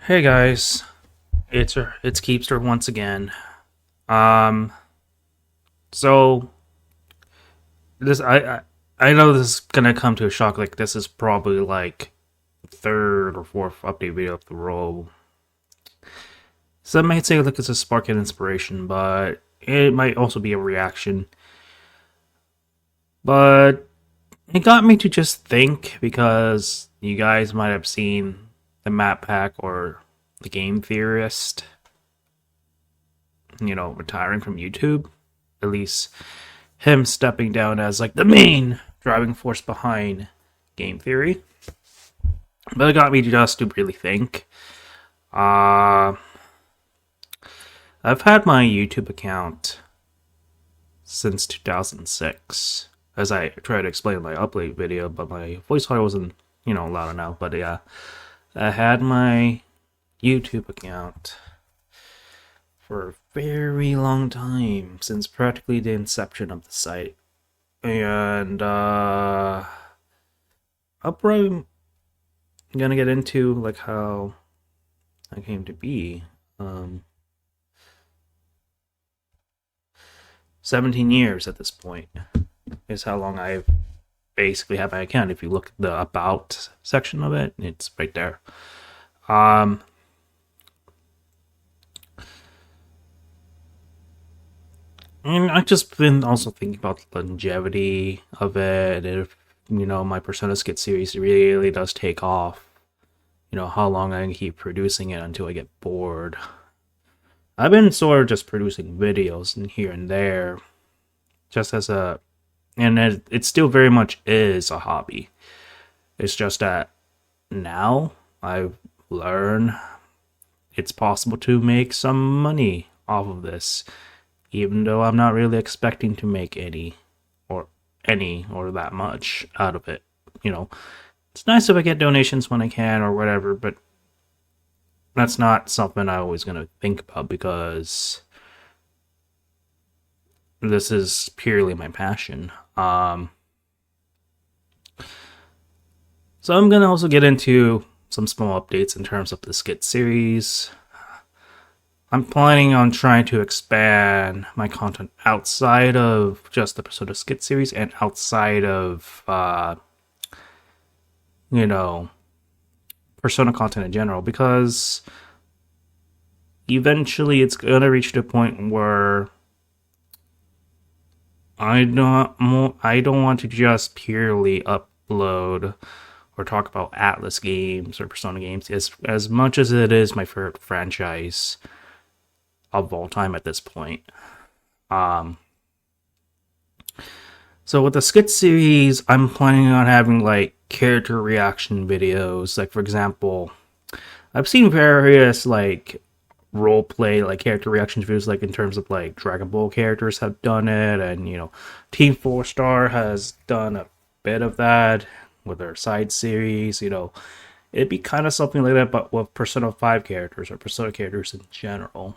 Hey guys, it's Keepster once again. Um, so this I know this is gonna come to a shock. Like this is probably like third or fourth update video of the roll. Some might say look, it's a spark of inspiration, but it might also be a reaction. But it got me to just think because you guys might have seen the map pack or the game theorist, retiring from YouTube. At least him stepping down as like the main driving force behind game theory. But it got me just to really think. Uh, I've had my YouTube account since 2006. As I try to explain in my upload video, but my voice file wasn't, loud enough. But yeah, I had my YouTube account for a very long time, since practically the inception of the site. And I'm probably gonna get into like how I came to be. 17 years at this point is how long I've basically had my account. If you look at the about section of it, it's right there. And I've just been also thinking about the longevity of it. If, my Persona Skit series really does take off, how long I can keep producing it until I get bored. I've been sort of just producing videos and here and there, just as a, and it still very much is a hobby. It's just that now I've learned it's possible to make some money off of this, even though I'm not really expecting to make any or that much out of it. It's nice if I get donations when I can or whatever, but that's not something I'm always going to think about because this is purely my passion. So I'm going to also get into some small updates in terms of the skit series. I'm planning on trying to expand my content outside of just the Persona Skit series and outside of, Persona content in general, because eventually it's going to reach the point where I don't want to just purely upload or talk about Atlas games or Persona games as much as it is my favorite franchise of all time at this point. So with the skit series, I'm planning on having like character reaction videos. Like for example, I've seen various like role play like character reaction videos, like in terms of like Dragon Ball characters have done it, and Team 4 Star has done a bit of that with their side series. It'd be kind of something like that, but with Persona 5 characters or Persona characters in general.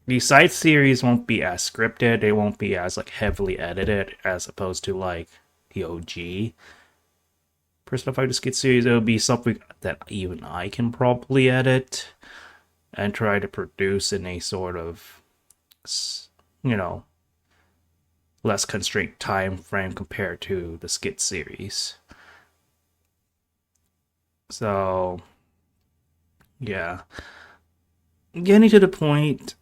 The side series won't be as scripted. They won't be as like heavily edited as opposed to like the OG Persona 5 Skit series. It'll be something that even I can probably edit and try to produce in a sort of, less constrained time frame compared to the skit series. So, yeah. Getting to the point,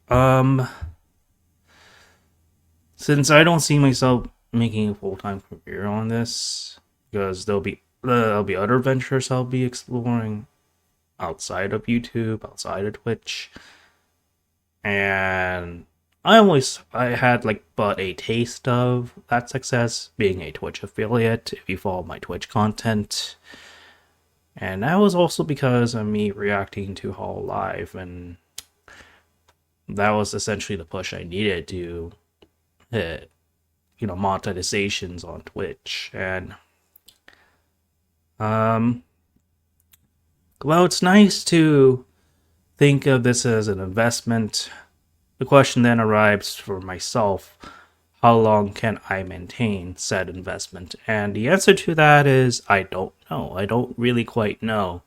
since I don't see myself making a full-time career on this, because there'll be other ventures I'll be exploring outside of YouTube, outside of Twitch, and I had like but a taste of that success being a Twitch affiliate. If you follow my Twitch content. And that was also because of me reacting to Hololive, and that was essentially the push I needed to hit, monetizations on Twitch. And, well, it's nice to think of this as an investment. The question then arrives for myself, how long can I maintain said investment? And the answer to that is I don't know. I don't really quite know.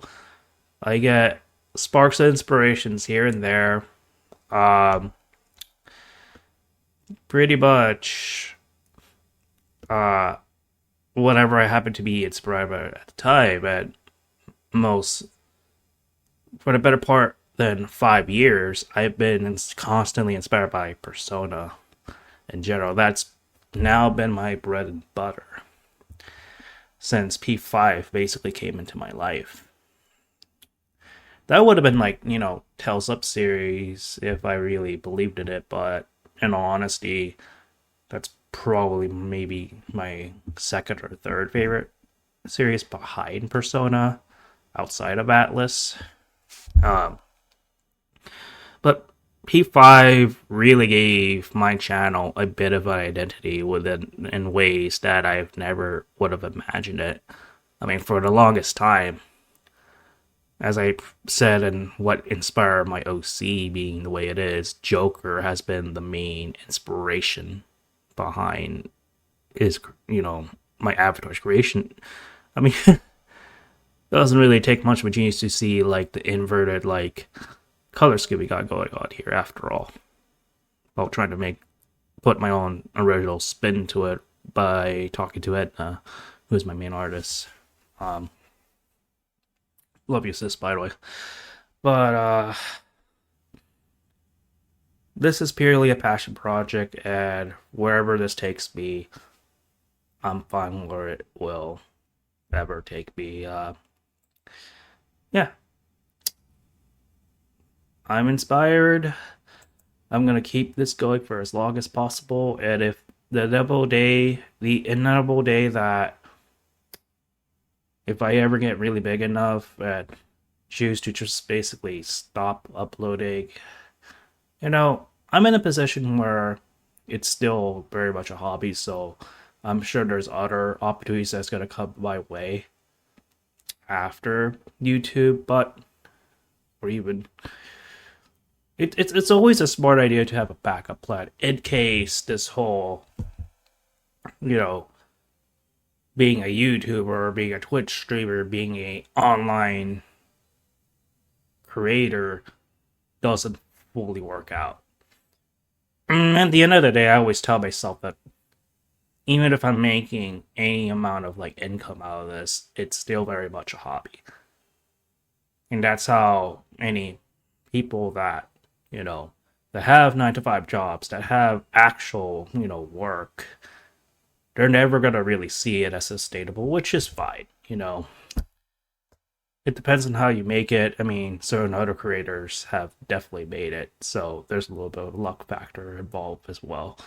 I get sparks of inspirations here and there. Um, Pretty much whatever I happen to be inspired by at the time. And most, for the better part than 5 years, I've been constantly inspired by Persona in general. That's now been my bread and butter since P5 basically came into my life. That would have been like, Tales Up series if I really believed in it, but in all honesty, that's probably maybe my second or third favorite series behind Persona outside of Atlas. Um, but P5 really gave my channel a bit of an identity within in ways that I've never would have imagined it. I mean, for the longest time, as I said, and what inspired my OC being the way it is, Joker has been the main inspiration behind his, my avatar's creation. I mean, it doesn't really take much of a genius to see, like, the inverted, like, color scheme we got going on here, after all. While trying to put my own original spin to it by talking to Edna, who's my main artist. Love you, sis, by the way. But, this is purely a passion project, and wherever this takes me, I'm fine where it will ever take me. Yeah. I'm inspired. I'm gonna keep this going for as long as possible, and if the inevitable day that if I ever get really big enough and choose to just basically stop uploading, I'm in a position where it's still very much a hobby, so I'm sure there's other opportunities that's going to come my way after YouTube, or even, it's always a smart idea to have a backup plan in case this whole, being a YouTuber, being a Twitch streamer, being a online creator doesn't fully work out. At the end of the day, I always tell myself that even if I'm making any amount of like income out of this, it's still very much a hobby. And that's how many people that, that have 9-to-5 jobs, that have actual, work, they're never going to really see it as sustainable, which is fine, It depends on how you make it. I mean, certain other creators have definitely made it, so there's a little bit of a luck factor involved as well.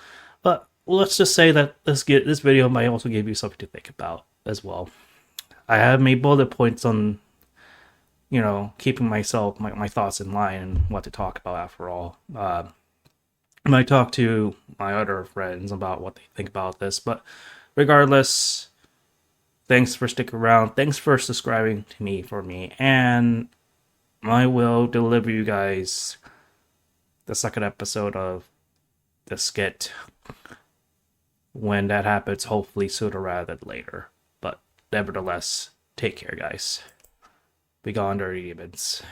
But let's just say that this video might also give you something to think about as well. I have made bullet points on, keeping my thoughts in line and what to talk about after all. I might talk to my other friends about what they think about this, but regardless, thanks for sticking around. Thanks for subscribing to me for me, and I will deliver you guys the second episode of the skit when that happens, hopefully sooner rather than later. But nevertheless, take care, guys. Be gone, dirty demons.